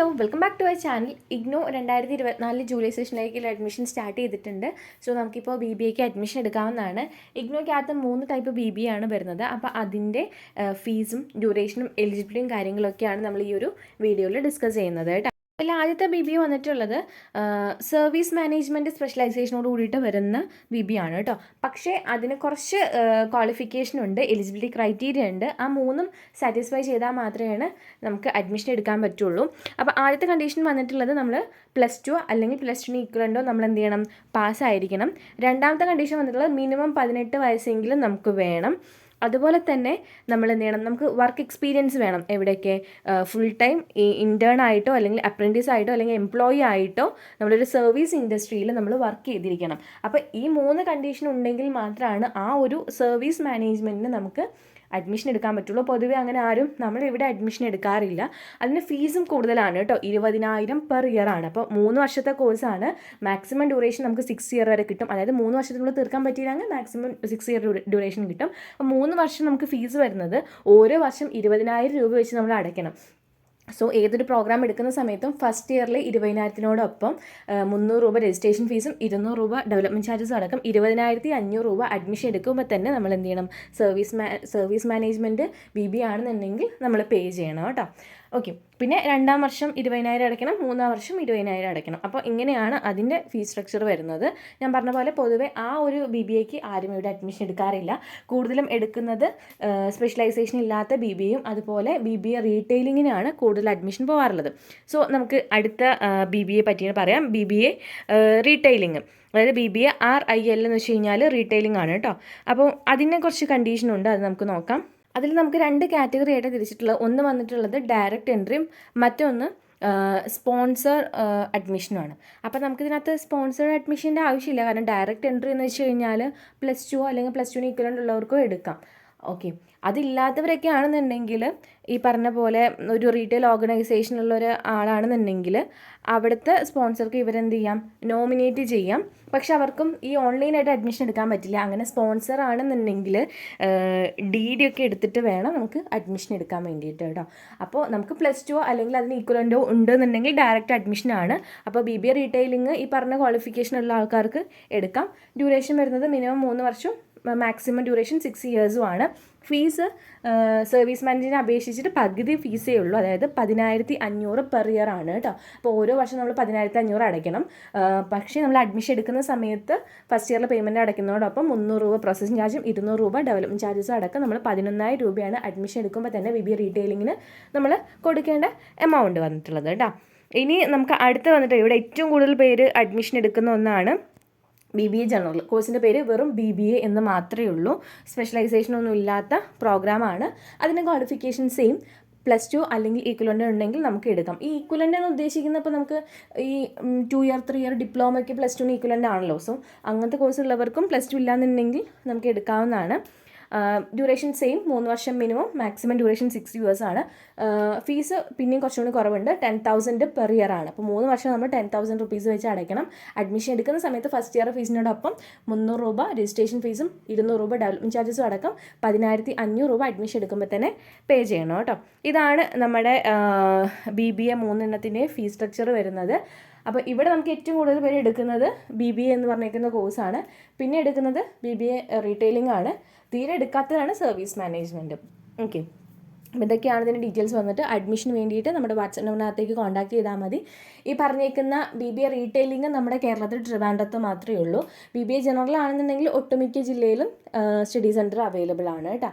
Hello welcome back to our channel. IGNOU 2024 July സെഷനിലേക്ക് admission start ചെയ്തിട്ടുണ്ട്. So നമുക്കിപ്പോൾ BBAക്ക് അഡ്മിഷൻ എടുക്കാവുന്നതാണ്. ഇഗ്നോയ്ക്കകത്ത് 3 ടൈപ്പ് BBA ആണ് വരുന്നത്. അപ്പോൾ അതിൻ്റെ ഫീസും ഡ്യൂറേഷനും എലിജിബിലിറ്റിയും കാര്യങ്ങളൊക്കെയാണ് നമ്മൾ ഈ ഒരു വീഡിയോയിൽ ഡിസ്കസ് ചെയ്യുന്നത് കേട്ടോ. അതിൽ ആദ്യത്തെ BBA വന്നിട്ടുള്ളത് സർവീസ് മാനേജ്മെൻറ്റ് സ്പെഷ്യലൈസേഷനോട് കൂടിയിട്ട് വരുന്ന BBA ആണ് കേട്ടോ. പക്ഷേ അതിന് കുറച്ച് ക്വാളിഫിക്കേഷൻ ഉണ്ട്, എലിജിബിലിറ്റി ക്രൈറ്റീരിയ ഉണ്ട്. ആ 3ഉം സാറ്റിസ്ഫൈ ചെയ്താൽ മാത്രമേ നമുക്ക് അഡ്മിഷൻ എടുക്കാൻ പറ്റുള്ളൂ. അപ്പോൾ ആദ്യത്തെ കണ്ടീഷൻ വന്നിട്ടുള്ളത് നമ്മൾ +2 അല്ലെങ്കിൽ +2 ഈക്വലൻ്റോ നമ്മൾ എന്ത് ചെയ്യണം, പാസ്സായിരിക്കണം. രണ്ടാമത്തെ കണ്ടീഷൻ വന്നിട്ടുള്ളത് മിനിമം 18 വയസ്സെങ്കിലും നമുക്ക് വേണം. അതുപോലെ തന്നെ നമ്മൾ എന്ത് ചെയ്യണം, നമുക്ക് വർക്ക് എക്സ്പീരിയൻസ് വേണം. എവിടെയൊക്കെ ഫുൾ ടൈം ഇൻറ്റേൺ ആയിട്ടോ അല്ലെങ്കിൽ അപ്രൻറ്റീസ് ആയിട്ടോ അല്ലെങ്കിൽ എംപ്ലോയി ആയിട്ടോ നമ്മളൊരു സർവീസ് ഇൻഡസ്ട്രിയിൽ നമ്മൾ വർക്ക് ചെയ്തിരിക്കണം. അപ്പോൾ ഈ 3 കണ്ടീഷൻ ഉണ്ടെങ്കിൽ മാത്രമാണ് ആ ഒരു സർവീസ് മാനേജ്മെൻറ്റിന് നമുക്ക് അഡ്മിഷൻ എടുക്കാൻ പറ്റുള്ളൂ. പൊതുവേ അങ്ങനെ ആരും നമ്മളിവിടെ അഡ്മിഷൻ എടുക്കാറില്ല. അതിന് ഫീസും കൂടുതലാണ് കേട്ടോ. 20,000 പെർ ഇയർ ആണ്. അപ്പോൾ 3 വർഷത്തെ കോഴ്സാണ്. മാക്സിമം ഡ്യൂറേഷൻ നമുക്ക് 6 ഇയർ വരെ കിട്ടും. അതായത് 3 വർഷത്തിനുള്ളിൽ തീർക്കാൻ പറ്റിയില്ലെങ്കിൽ മാക്സിമം 6 ഇയർ ഡ്യൂറേഷൻ കിട്ടും. അപ്പോൾ 3 വർഷം നമുക്ക് ഫീസ് വരുന്നത് ഓരോ വർഷം 20,000 രൂപ വെച്ച് നമ്മൾ അടയ്ക്കണം. സോ ഏതൊരു പ്രോഗ്രാം എടുക്കുന്ന സമയത്തും ഫസ്റ്റ് ഇയറിൽ 20,000-നോടൊപ്പം 300 രൂപ രജിസ്ട്രേഷൻ ഫീസും 200 രൂപ ഡെവലപ്മെൻറ്റ് ചാർജസും അടക്കം 20,500 രൂപ അഡ്മിഷൻ എടുക്കുമ്പോൾ തന്നെ നമ്മൾ എന്ത് ചെയ്യണം, സർവീസ് മാനേജ്മെൻറ്റ് BBA ആണെന്നുണ്ടെങ്കിൽ നമ്മൾ പേ ചെയ്യണം കേട്ടോ. ഓക്കെ. പിന്നെ 2ാം വർഷം 20,000 അടയ്ക്കണം, 3ാം വർഷം 20,000 അടയ്ക്കണം. അപ്പോൾ ഇങ്ങനെയാണ് അതിൻ്റെ ഫീസ് സ്ട്രക്ചർ വരുന്നത്. ഞാൻ പറഞ്ഞ പോലെ പൊതുവെ ആ ഒരു BBAക്ക് ആരും ഇവിടെ അഡ്മിഷൻ എടുക്കാറില്ല. കൂടുതലും എടുക്കുന്നത് സ്പെഷ്യലൈസേഷൻ ഇല്ലാത്ത BBAയും അതുപോലെ BBA റീറ്റെയിലിങ്ങിനാണ് കൂടുതൽ അഡ്മിഷൻ പോകാറുള്ളത്. സോ നമുക്ക് അടുത്ത BBA പറ്റി പറയാം. BBA റീറ്റെയിലിംഗ്, അതായത് BBA RIL എന്ന് വെച്ച് കഴിഞ്ഞാൽ റീറ്റെയിലിംഗ് ആണ് കേട്ടോ. അപ്പോൾ അതിനെ കുറച്ച് കണ്ടീഷനുണ്ട്, അത് നമുക്ക് നോക്കാം. അതിൽ നമുക്ക് 2 കാറ്റഗറി ആയിട്ട് തിരിച്ചിട്ടുള്ളത്. ഒന്ന് വന്നിട്ടുള്ളത് ഡയറക്റ്റ് എൻട്രിയും, മറ്റൊന്ന് സ്പോൺസർ അഡ്മിഷനുമാണ്. അപ്പോൾ നമുക്കിതിനകത്ത് സ്പോൺസർ അഡ്മിഷൻ്റെ ആവശ്യമില്ല. കാരണം ഡയറക്റ്റ് എൻട്രി എന്ന് വെച്ച് കഴിഞ്ഞാൽ +2 അല്ലെങ്കിൽ +2 ഈക്വലൻ്റ് ഉള്ളവർക്കും എടുക്കാം. ഓക്കെ. അതില്ലാത്തവരൊക്കെ ആണെന്നുണ്ടെങ്കിൽ ഈ പറഞ്ഞ പോലെ ഒരു റീറ്റെയിൽ ഓർഗനൈസേഷനുള്ള ഒരു ആളാണെന്നുണ്ടെങ്കിൽ അവിടുത്തെ സ്പോൺസർക്ക് ഇവരെന്ത് ചെയ്യാം, നോമിനേറ്റ് ചെയ്യാം. പക്ഷെ അവർക്കും ഈ ഓൺലൈനായിട്ട് അഡ്മിഷൻ എടുക്കാൻ പറ്റില്ല. അങ്ങനെ സ്പോൺസർ ആണെന്നുണ്ടെങ്കിൽ DD ഒക്കെ എടുത്തിട്ട് വേണം നമുക്ക് അഡ്മിഷൻ എടുക്കാൻ വേണ്ടിയിട്ട് കേട്ടോ. അപ്പോൾ നമുക്ക് +2 അല്ലെങ്കിൽ അതിന് ഈക്വലൻ്റോ ഉണ്ടെന്നുണ്ടെങ്കിൽ ഡയറക്റ്റ് അഡ്മിഷനാണ്. അപ്പോൾ BBA റീറ്റെയിലിംഗ് ഈ പറഞ്ഞ ക്വാളിഫിക്കേഷൻ ഉള്ള ആൾക്കാർക്ക് എടുക്കാം. ഡ്യൂറേഷൻ വരുന്നത് മിനിമം 3 വർഷം, മാക്സിമം ഡ്യൂറേഷൻ 6 ഇയേഴ്സും ആണ്. ഫീസ് സർവീസ് മാനേജിനെ അപേക്ഷിച്ചിട്ട് പകുതി ഫീസേ ഉള്ളൂ. അതായത് 10,500 പെർ ഇയർ ആണ് കേട്ടോ. അപ്പോൾ ഓരോ വർഷം നമ്മൾ 10,500 അടയ്ക്കണം. പക്ഷേ നമ്മൾ അഡ്മിഷൻ എടുക്കുന്ന സമയത്ത് ഫസ്റ്റ് ഇയറിൽ പേയ്മെൻറ്റ് അടയ്ക്കുന്നതോടൊപ്പം 300 രൂപ പ്രോസസ്സിംഗ് ചാർജും 200 രൂപ ഡെവലപ്മെൻറ്റ് ചാർജസും അടക്കം നമ്മൾ 11,000 രൂപയാണ് അഡ്മിഷൻ എടുക്കുമ്പോൾ തന്നെ BBA റീറ്റെയിലിങ്ങിന് നമ്മൾ കൊടുക്കേണ്ട എമൗണ്ട് വന്നിട്ടുള്ളത് കേട്ടോ. ഇനി നമുക്ക് അടുത്ത് വന്നിട്ട് ഇവിടെ ഏറ്റവും കൂടുതൽ പേര് അഡ്മിഷൻ എടുക്കുന്ന ഒന്നാണ് BBA ജനറൽ. കോഴ്സിൻ്റെ പേര് വെറും BBA എന്ന് മാത്രമേ ഉള്ളൂ. സ്പെഷ്യലൈസേഷനൊന്നും ഇല്ലാത്ത പ്രോഗ്രാമാണ്. അതിൻ്റെ ക്വാളിഫിക്കേഷൻ സെയിം, +2 അല്ലെങ്കിൽ ഈക്വലൻ്റ് ഉണ്ടെങ്കിൽ നമുക്ക് എടുക്കാം. ഈ ഈക്വലൻ്റ് എന്ന് ഉദ്ദേശിക്കുന്നത് ഇപ്പോൾ നമുക്ക് ഈ 2 ഇയർ 3 ഇയർ ഡിപ്ലോമയ്ക്ക് +2 ഈക്വലൻ്റ് ആണല്ലോ. സോ അങ്ങനത്തെ കോഴ്സ് ഉള്ളവർക്കും +2 ഇല്ലാന്നുണ്ടെങ്കിൽ നമുക്ക് എടുക്കാവുന്നതാണ്. ഡ്യൂറേഷൻ സെയിം, 3 വർഷം മിനിമം, മാക്സിമം ഡ്യൂറേഷൻ 6 ഇയേഴ്സ് ആണ്. ഫീസ് പിന്നെയും കുറച്ചുകൂടി കുറവുണ്ട്, 10,000 പെർ ഇയർ ആണ്. അപ്പോൾ 3 വർഷം നമ്മൾ 10,000 റുപ്പീസ് വെച്ച് അടയ്ക്കണം. അഡ്മിഷൻ എടുക്കുന്ന സമയത്ത് ഫസ്റ്റ് ഇയർ ഫീസിനോടൊപ്പം 300 രൂപ രജിസ്ട്രേഷൻ ഫീസും 200 രൂപ ഡെവലപ്മെൻറ്റ് ചാർജസും അടക്കം 10,500 രൂപ അഡ്മിഷൻ എടുക്കുമ്പോൾ തന്നെ പേ ചെയ്യണം കേട്ടോ. ഇതാണ് നമ്മുടെ BBA 3 ഫീസ് സ്ട്രക്ചർ വരുന്നത്. അപ്പോൾ ഇവിടെ നമുക്ക് ഏറ്റവും കൂടുതൽ പേര് എടുക്കുന്നത് BBA എന്ന് പറഞ്ഞിരിക്കുന്ന കോഴ്സാണ്. പിന്നെ എടുക്കുന്നത് BBA റീറ്റെയിലിംഗ് ആണ്. തീരെ എടുക്കാത്തതാണ് സർവീസ് മാനേജ്മെൻറ്റ്. ഓക്കെ. അപ്പോൾ ഇതൊക്കെയാണ് ഇതിൻ്റെ ഡീറ്റെയിൽസ് വന്നിട്ട്. അഡ്മിഷന് വേണ്ടിയിട്ട് നമ്മുടെ വാട്സ്ആപ്പ് നമ്പറിനകത്തേക്ക് കോൺടാക്ട് ചെയ്താൽ മതി. ഈ പറഞ്ഞേക്കുന്ന BBA റീറ്റെയിലിംഗ് നമ്മുടെ കേരളത്തിൽ ട്രിവാൻഡ്രത്ത് മാത്രമേ ഉള്ളൂ. BBA ജനറൽ ആണെന്നുണ്ടെങ്കിൽ ഒട്ടുമിക്ക ജില്ലയിലും സ്റ്റഡി സെൻറ്റർ അവൈലബിൾ ആണ് കേട്ടോ.